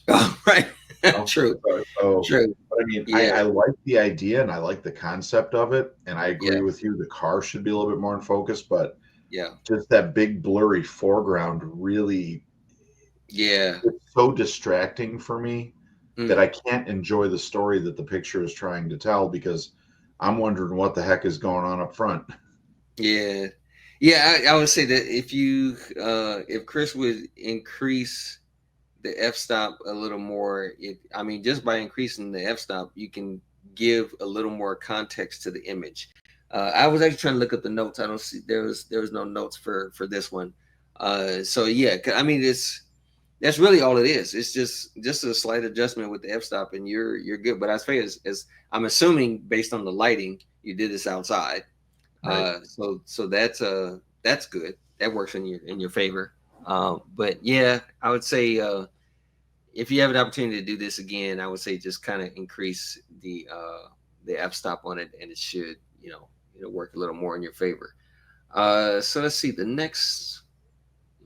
Oh, right. You know? True. So, True. but I mean, Yeah. I like the idea and I like the concept of it. And I Yeah. agree with you. The car should be a little bit more in focus, but Yeah. just that big blurry foreground really, Yeah. it's so distracting for me that Mm. I can't enjoy the story that the picture is trying to tell because I'm wondering what the heck is going on up front. Yeah. Yeah. I would say that if Chris would increase the f stop a little more, I mean, just by increasing the f stop, you can give a little more context to the image. I was actually trying to look up the notes. I don't see there was no notes for this one. So yeah, I mean, that's really all it is. It's just a slight adjustment with the f stop, and you're good. But as far as I'm assuming, based on the lighting, you did this outside. Right. So that's good. That works in your favor. But yeah, I would say, if you have an opportunity to do this again, I would say just kind of increase the f stop on it, and it should work a little more in your favor. So let's see the next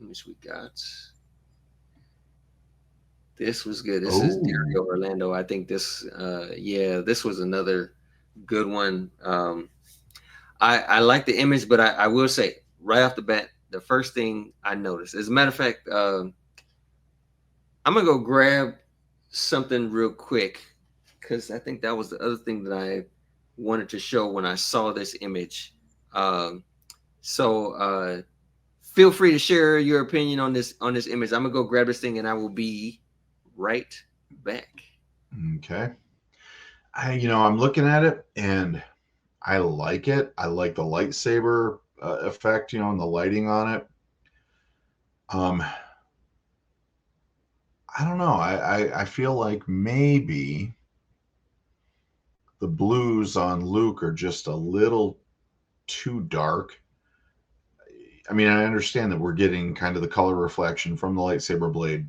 image we got. This was good. This is Oh, Dario Orlando. I think yeah, this was another good one. I like the image, but I will say right off the bat, the first thing I noticed, as a matter of fact, I'm gonna go grab something real quick because I think that was the other thing that I wanted to show when I saw this image. Um, so feel free to share your opinion on this image. I'm gonna go grab this thing, and I will be right back. okay. I'm looking at it and I like it. I like the lightsaber effect, and the lighting on it. Um, I don't know. I feel like maybe the blues on Luke are just a little too dark. I mean, I understand that we're getting kind of the color reflection from the lightsaber blade,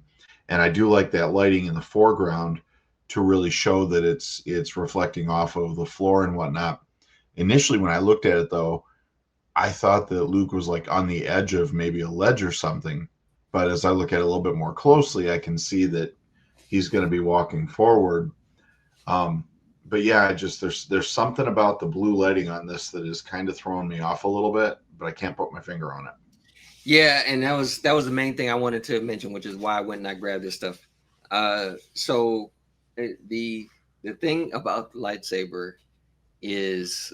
and I do like that lighting in the foreground to really show that it's reflecting off of the floor and whatnot. Initially, when I looked at it, though, I thought that Luke was like on the edge of maybe a ledge or something. But as I look at it a little bit more closely, I can see that he's going to be walking forward. Um, but yeah, there's something about the blue lighting on this that is kind of throwing me off a little bit, but I can't put my finger on it. Yeah, and that was the main thing I wanted to mention, which is why I went and I grabbed this stuff. So the thing about the lightsaber is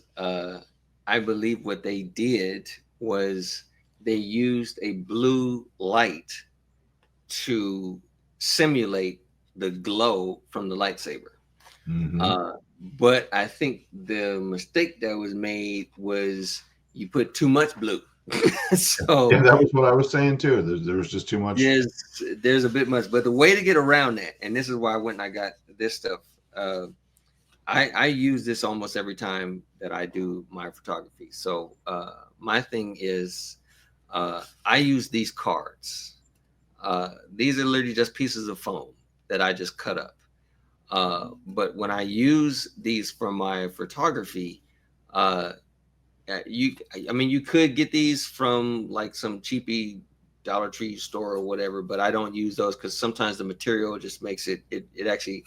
I believe what they did was they used a blue light to simulate the glow from the lightsaber. Mm-hmm. Uh, but I think the mistake that was made was you put too much blue. Yeah, So that was what I was saying too. There was just too much. there's there's a bit much, but the way to get around that, and this is why I went and I got this stuff. Uh, I use this almost every time that I do my photography. So my thing is I use these cards. These are literally just pieces of foam that I just cut up. But when I use these for my photography, uh, you, I mean, you could get these from like some cheapy Dollar Tree store or whatever, but I don't use those because sometimes the material just makes it actually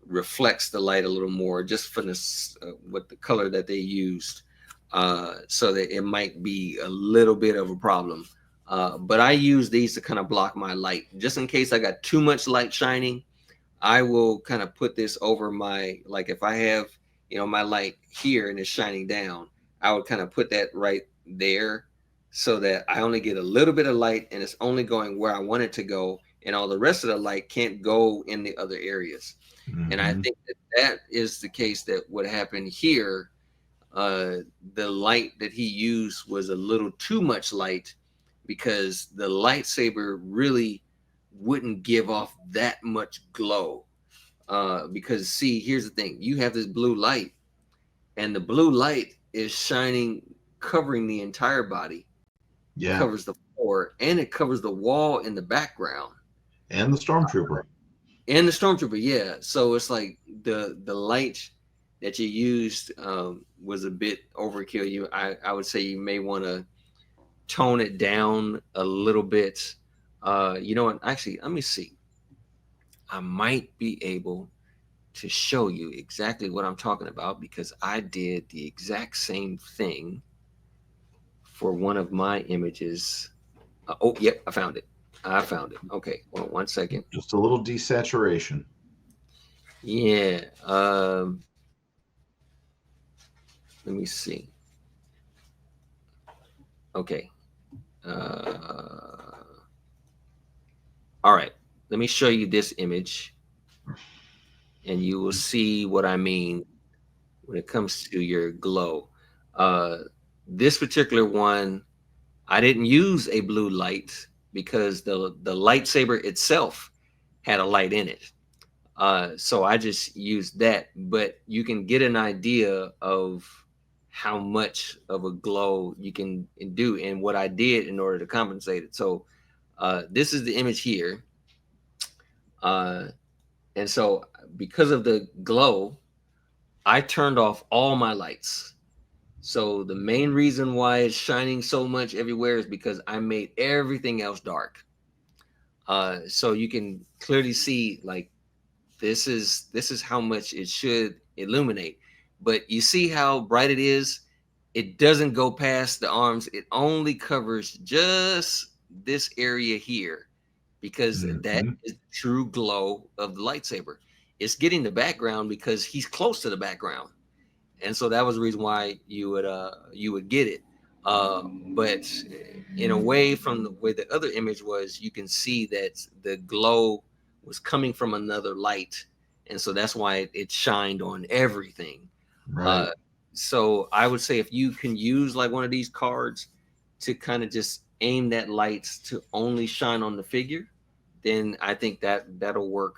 reflects the light a little more just for this with the color that they used, so that it might be a little bit of a problem. But I use these to kind of block my light just in case I got too much light shining. I will kind of put this over my, like if I have, my light here and it's shining down, I would kind of put that right there so that I only get a little bit of light and it's only going where I want it to go, and all the rest of the light can't go in the other areas. And I Mm-hmm. think that that is the case that would happen here. Uh, the light that he used was a little too much light because the lightsaber really wouldn't give off that much glow. Because see, here's the thing: you have this blue light, and the blue light is shining, covering the entire body. It Yeah, covers the floor, and it covers the wall in the background, and the stormtrooper. and the stormtrooper. Yeah, so it's like the light that you used was a bit overkill. I would say you may want to tone it down a little bit. You know what? Actually, let me see. I might be able to show you exactly what I'm talking about because I did the exact same thing for one of my images. Oh, yep, I found it. I found it. Okay, hold on 1 second. Just a little desaturation. Yeah. Let me see. Okay. Uh, all right. Let me show you this image, and you will see what I mean when it comes to your glow. Uh, this particular one, I didn't use a blue light because the lightsaber itself had a light in it. So I just used that, but you can get an idea of how much of a glow you can do and what I did in order to compensate it. So this is the image here. Uh, and so because of the glow, I turned off all my lights. So the main reason why it's shining so much everywhere is because I made everything else dark. So you can clearly see like this is how much it should illuminate. But you see how bright it is? It doesn't go past the arms. It only covers just this area here because that Mm-hmm. is the true glow of the lightsaber. It's getting the background because he's close to the background, and so that was the reason why you would get it. But in a way, from the way the other image was, you can see that the glow was coming from another light, and so that's why it shined on everything. Right. uh, so I would say if you can use like one of these cards to kind of just aim that light to only shine on the figure, then I think that'll work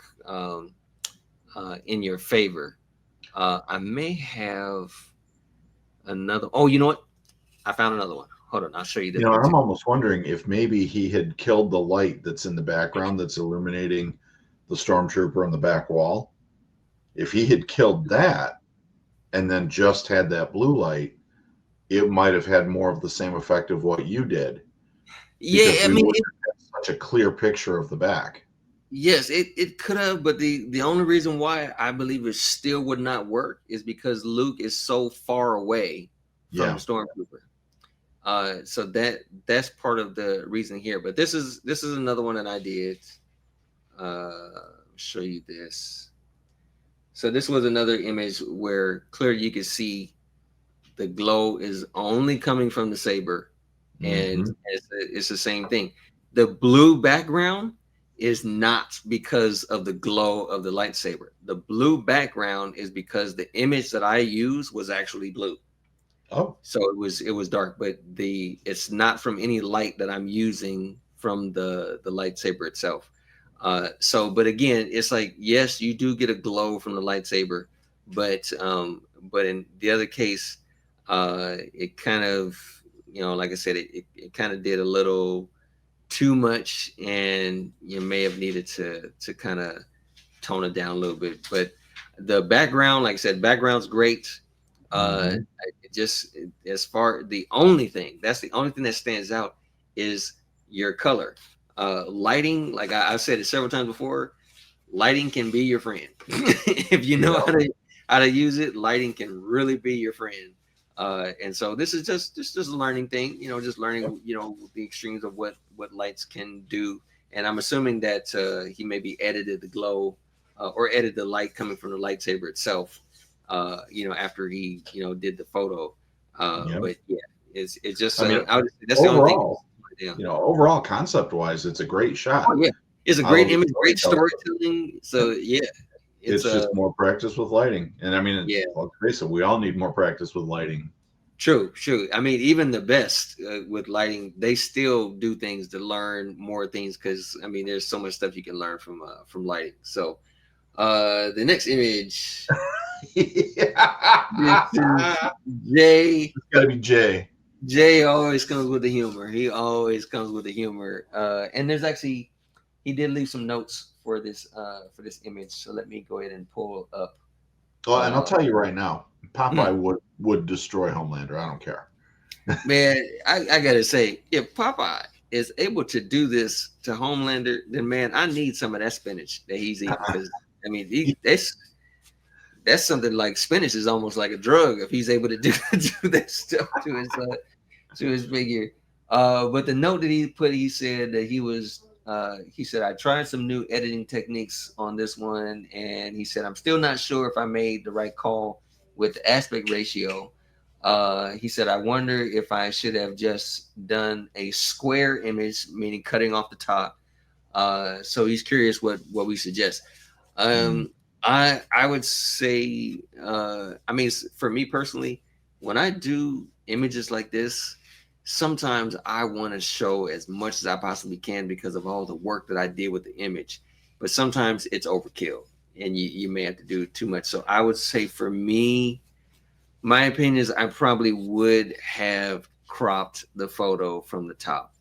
in your favor. I may have another. Oh, you know what? I found another one. Hold on, I'll show you You this know, one too. I'm almost wondering if maybe he had killed the light that's in the background that's illuminating the stormtrooper on the back wall. If he had killed that and then just had that blue light, it might have had more of the same effect of what you did because Yeah, I we mean, wouldn't have had such a clear picture of the back. yes, it could have, but the only reason why I believe it still would not work is because Luke is so far away from the Yeah. stormtrooper. So that's part of the reason here. But this is another one that I did. Show you this. So this was another image where clearly you could see the glow is only coming from the saber, and Mm-hmm. it's the same thing. The blue background is not because of the glow of the lightsaber. The blue background is because the image that I used was actually blue. Oh, So it was dark, but it's not from any light that I'm using from the lightsaber itself. But again, it's like, yes, you do get a glow from the lightsaber, but in the other case, it kind of, like I said, it kind of did a little too much, and you may have needed to kind of tone it down a little bit. But the background, like I said, background's great. mm-hmm. It just, as far, the only thing that stands out is your color. Lighting, like I've said it several times before, lighting can be your friend. If you know Yep. how to use it, lighting can really be your friend. And so this is just a learning thing, just Yep. learning, the extremes of what lights can do. And I'm assuming that he maybe edited the glow, or edited the light coming from the lightsaber itself, after he, did the photo. Yep. But yeah, it's just I mean, I would, that's the only thing. overall, Yeah. overall concept wise, it's a great Oh shot. yeah, it's a I great love the image, great storytelling. storytelling. So yeah, it's It's just more practice with lighting. And I mean, yeah, let's face it, we all need more practice with lighting. true, true. I mean, even the best, with lighting, they still do things to learn more things, because I mean, there's so much stuff you can learn from lighting. So the next image, this is Yeah. Jay. It's got to be Jay. Jay always comes with the humor. He always comes with the humor. And there's actually, he did leave some notes for this image. So let me go ahead and pull up. Well, and I'll Uh, tell you right now, hmm. Popeye would destroy Homelander. I don't care. Man, I gotta say, if Popeye is able to do this to Homelander, then man, I need some of that spinach that he's eating, because I mean, that's something like spinach is almost like a drug if he's able to do do that stuff to his figure. But the note that he put, he said that he said, I tried some new editing techniques on this one, and he said, I'm still not sure if I made the right call with the aspect ratio. He said, I wonder if I should have just done a square image, meaning cutting off the top. So he's curious what we suggest. Mm, Um, I would say, I mean, for me personally, when I do images like this, sometimes I want to show as much as I possibly can because of all the work that I did with the image. But sometimes it's overkill, and you may have to do too much. So I would say, for me, my opinion is I probably would have cropped the photo from the top.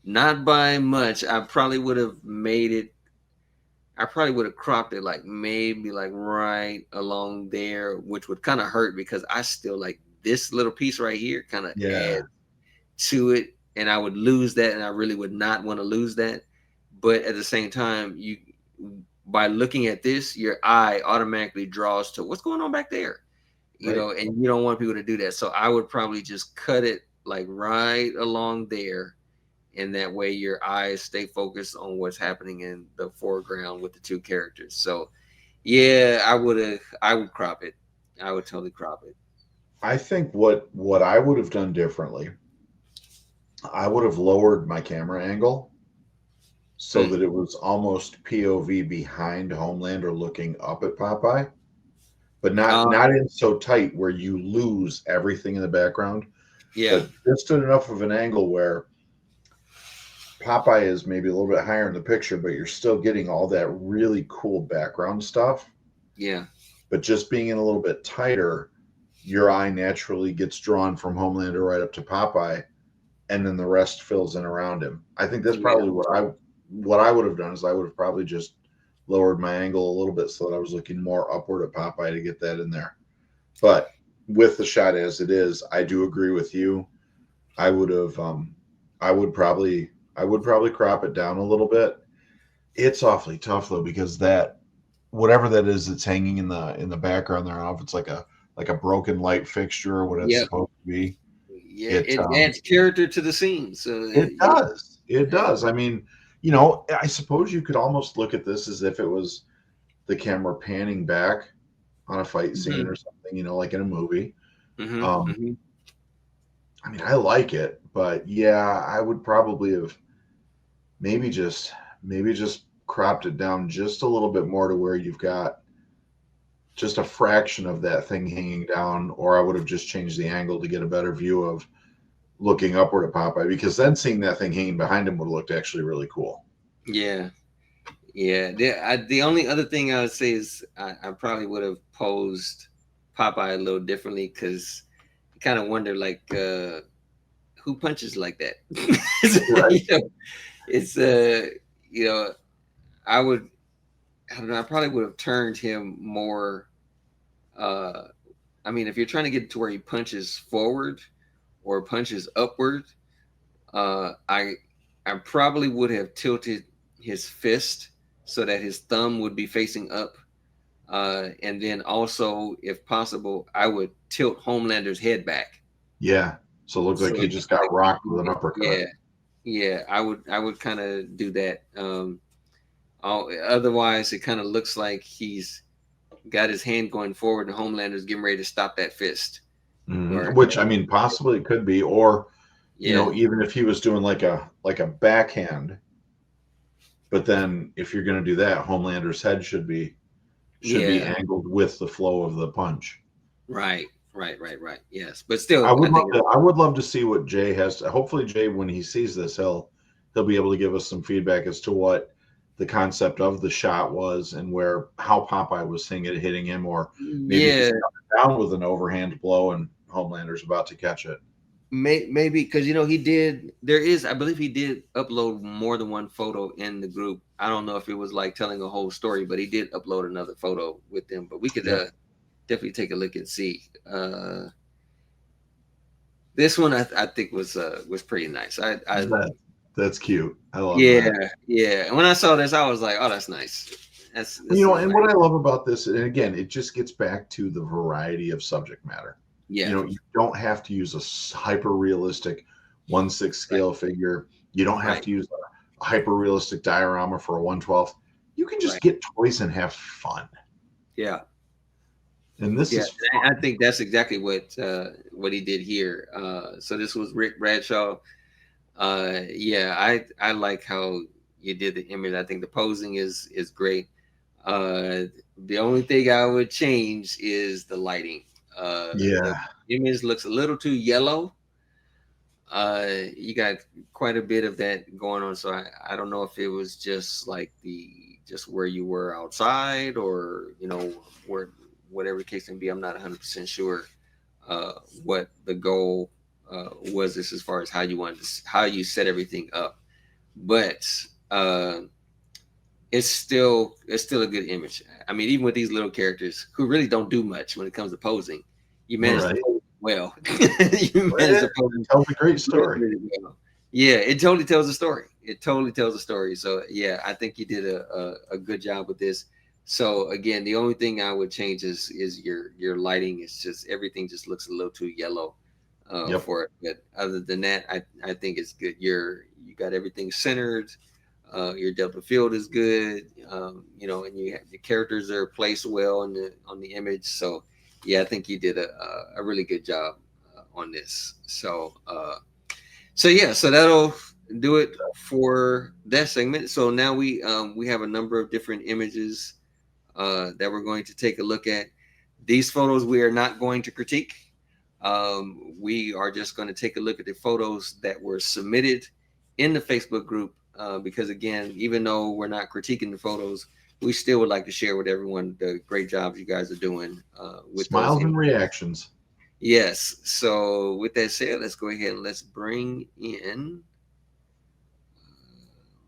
Not by much. I probably would have cropped it like maybe like right along there, which would kind of hurt because I still like this little piece right here kind of yeah, add to it, and I would lose that, and I really would not want to lose that. But at the same time, by looking at this, your eye automatically draws to what's going on back there, right. and you don't want people to do that. So I would probably just cut it like right along there, and that way your eyes stay focused on what's happening in the foreground with the two characters. So yeah, I would crop it. I would totally crop it. I think what I would have done differently, I would have lowered my camera angle so Hmm. that it was almost POV behind Homelander looking up at Popeye, but not Uh, not in so tight where you lose everything in the background, yeah, but just at enough of an angle where Popeye is maybe a little bit higher in the picture, but you're still getting all that really cool background stuff. yeah, But just being in a little bit tighter, your eye naturally gets drawn from Homelander right up to Popeye, and then the rest fills in around him. I think that's yeah. probably what I would have done is I would have probably just lowered my angle a little bit so that I was looking more upward at Popeye to get that in there. But with the shot as it is, I do agree with you. I would have I would probably crop it down a little bit. It's awfully tough though because that whatever that is that's hanging in the background there, I don't know if it's like a broken light fixture or what it's Yeah, supposed to be. yeah. It It adds character to the scene. So it does. It yeah, does. I mean, I suppose you could almost look at this as if it was the camera panning back on a fight scene Mm-hmm. or something, like in a movie. Mm-hmm. Um, Mm-hmm. I mean, I like it, but yeah, I would probably have maybe just maybe just cropped it down just a little bit more to where you've got just a fraction of that thing hanging down, or I would have just changed the angle to get a better view of looking upward at Popeye, because then seeing that thing hanging behind him would have looked actually really cool. Yeah. Yeah. The only other thing I would say is I probably would have posed Popeye a little differently because you kind of wonder like who punches like that. Right. You know, it's you know I would I don't know I probably would have turned him more. Uh, I mean, if you're trying to get to where he punches forward or punches upward, uh, I I probably would have tilted his fist so that his thumb would be facing up. And then also, if possible, I would tilt Homelander's head back. Yeah. So it looked So like he it just looks like got rocked with an yeah, uppercut. yeah. I would kind of do that. Otherwise, it kind of looks like he's got his hand going forward, and Homelander's getting ready to stop that fist. Or Which, I mean, possibly it could be, or yeah, even if he was doing like a backhand, but then if you're going to do that, Homelander's head should be yeah. angled with the flow of the punch. Right, right. Yes, but still, I think I would love to see what Jay has to, hopefully Jay, when he sees this, he'll be able to give us some feedback as to what the concept of the shot was and where how Popeye was seeing it hitting him, or maybe he's yeah, coming down with an overhand blow and Homelander's about to catch it. maybe because he did. There is, I believe, he did upload more than one photo in the group. I don't know if it was like telling a whole story, but he did upload another photo with them. But we could Yep. definitely take a look and see. This one I think was pretty nice. I That's cute. I love yeah, that. yeah. And when I saw this, I was like, oh, that's nice. This is And nice. what I love about this, and again, it just gets back to the variety of subject matter. Yeah, You don't have to use a hyper realistic 1/6 right, scale figure. You don't have right, to use a hyper realistic diorama for a 1/12. You can just right. get toys and have fun. Yeah. And this Yeah, is and I fun. think that's exactly what he did here. So this was Rick Bradshaw. Yeah, I like how you did the image. I think the posing is great. The only thing I would change is the lighting. The Yeah. image looks a little too yellow. You got quite a bit of that going on, so I don't know if it was just like the just where you were outside, or where whatever the case may be. I'm not 100% sure uh, what the goal was this as far as how you how you set everything up, but it's still a good image. I mean, even with these little characters who really don't do much when it comes to posing, you All manage to right. pose well. You manage It to pose tells a great really, story. really well. Yeah, it totally tells a story. It totally tells a story. So yeah, I think you did a good job with this. So again, the only thing I would change is your lighting. It's just everything just looks a little too yellow Yep. for it. But other than that, I think it's good. You got everything centered. Your depth of field is good. And you have the characters are placed well on the image. So yeah, I think you did a really good job on this. So yeah, so that'll do it for that segment. So now we have a number of different images that we're going to take a look at. These photos we are not going to critique. We are just going to take a look at the photos that were submitted in the Facebook group because again, even though we're not critiquing the photos, we still would like to share with everyone the great jobs you guys are doing with those Smiles and images. reactions. Yes. So with that said, let's go ahead and let's bring in.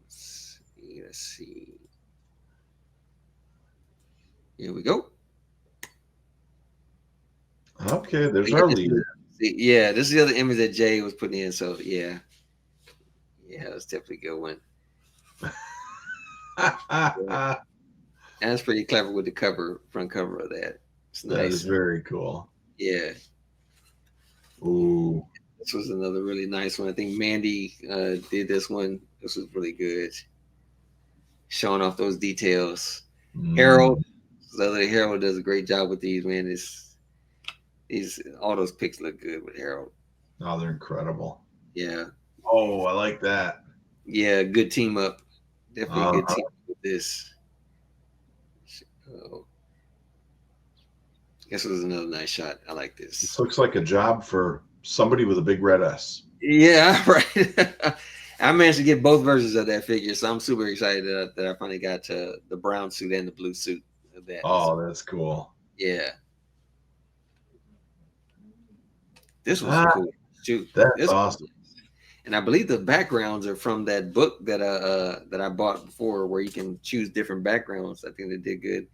Let's see. Here we go. Okay, there's Yeah, our this leader. is, yeah, this is the other image that Jay was putting in. So yeah, yeah, that's definitely a good one. Yeah, That that's pretty clever with the front cover of that. It's is nice. very cool. Yeah, Ooh. this was another really nice one. I think Mandy did this one. This was really good, showing off those details. Harold, Mm. so the Harold does a great job with these, man. These all those pics look good with Harold. Oh, they're incredible. Yeah, Oh, I like that. yeah, good team up. Definitely a good Uh, team with this. Oh, this was another nice shot. I like this this. looks like a job for somebody with a big red S. Yeah, right. I managed to get both versions of that figure, so I'm super excited that I finally got the brown suit and the blue suit of that. So Oh, that's cool. yeah, this was a Ah, cool shoot. that's This, awesome. and I believe the backgrounds are from that book that I bought before, where you can choose different backgrounds. I think they did good.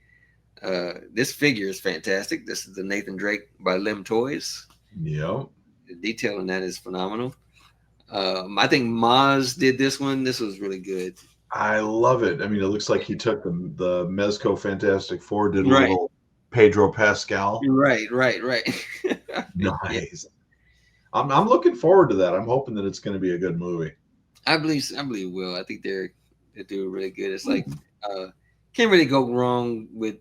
This figure is fantastic. This is the Nathan Drake by Lim Toys. Yep. The detail in that is phenomenal. I think Maz did this one. This was really good. I love it. I mean, it looks like he took the Mezco Fantastic Four, did a Right, little Pedro Pascal. right. Yeah, Nice. I'm looking forward to that. I'm hoping that it's going to be a good movie. I believe will. I think they do really good. It's like uh, can't really go wrong with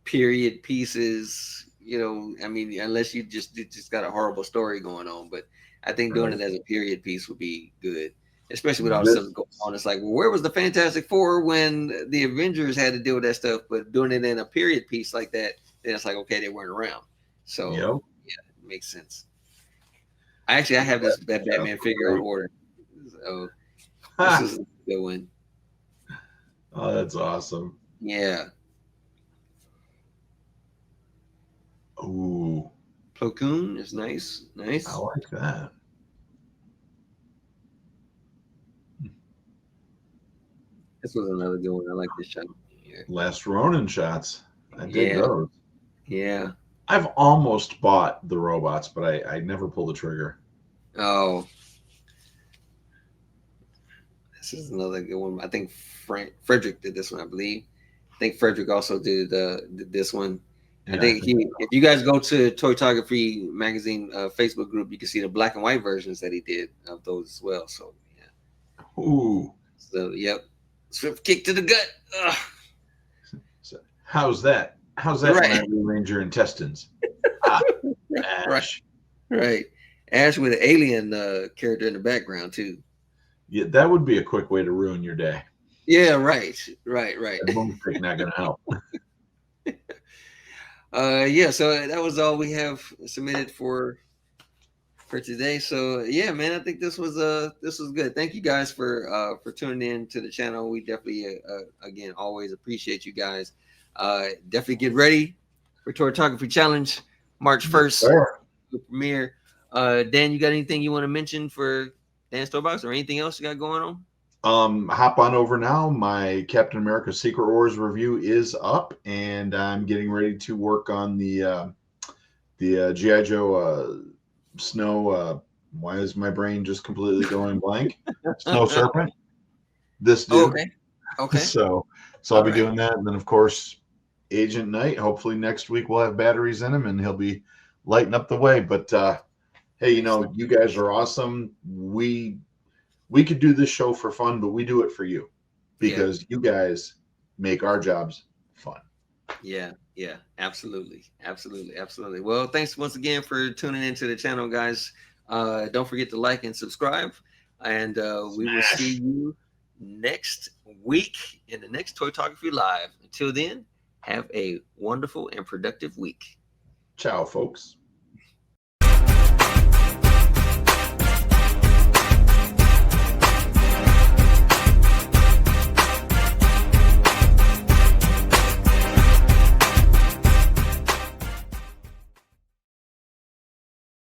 period pieces. I mean, unless you just got a horrible story going on. But I think doing Right. it as a period piece would be good, especially with all the stuff This, that's going on. It's like, well, where was the Fantastic Four when the Avengers had to deal with that stuff? But doing it in a period piece like that, then it's like, okay, they weren't around. So yep. yeah, it makes sense. I have this Yeah, Batman figure on great. order. So this Ha! is a good one. Oh, that's awesome. Yeah. Ooh, Plo Koon is nice. I Nice. like that. This was another good one. I like this shot here. Last Ronin shots. I dig Yeah. those. Yeah. I've almost bought the robots, but I never pulled the trigger. Oh, this is another good one. I think Frederick did this one, I believe. I think Frederick also did this one. I Yeah, I think think. if you guys go to Toytography magazine Facebook group, you can see the black and white versions that he did of those as well. So yeah. Ooh. So yep. Swift kick to the gut. Ugh. So how's that? How's that when I Right. rearrange your intestines? Ah, Right. Ash. Right. Ash with an alien character in the background too. Yeah, that would be a quick way to ruin your day. Yeah, right. And moonshake not going to help. Yeah, so that was all we have submitted for today. So yeah, man, I think this was good. Thank you guys for tuning in to the channel. We definitely again always appreciate you guys. Definitely get ready for Toytography Challenge March Yes, 1st sir. the premiere. Dan, you got anything you want to mention for Dan Starbucks or anything else you got going on? Hop on over now. My Captain America Secret Wars review is up, and I'm getting ready to work on the GI Joe Snow. Why is my brain just completely going blank? Snow Serpent. This Oh, dude. okay. Okay. So I'll All be right. doing that, and then of course Agent Knight. Hopefully next week we'll have batteries in him, and he'll be lighting up the way. But hey, you guys are awesome. We could do this show for fun, but we do it for you Yeah. because you guys make our jobs fun. Yeah. Absolutely. Well, thanks once again for tuning into the channel, guys. Don't forget to like and subscribe, and we will see Smash. you next week in the next Toytography Live. Until then, have a wonderful and productive week. Ciao, folks.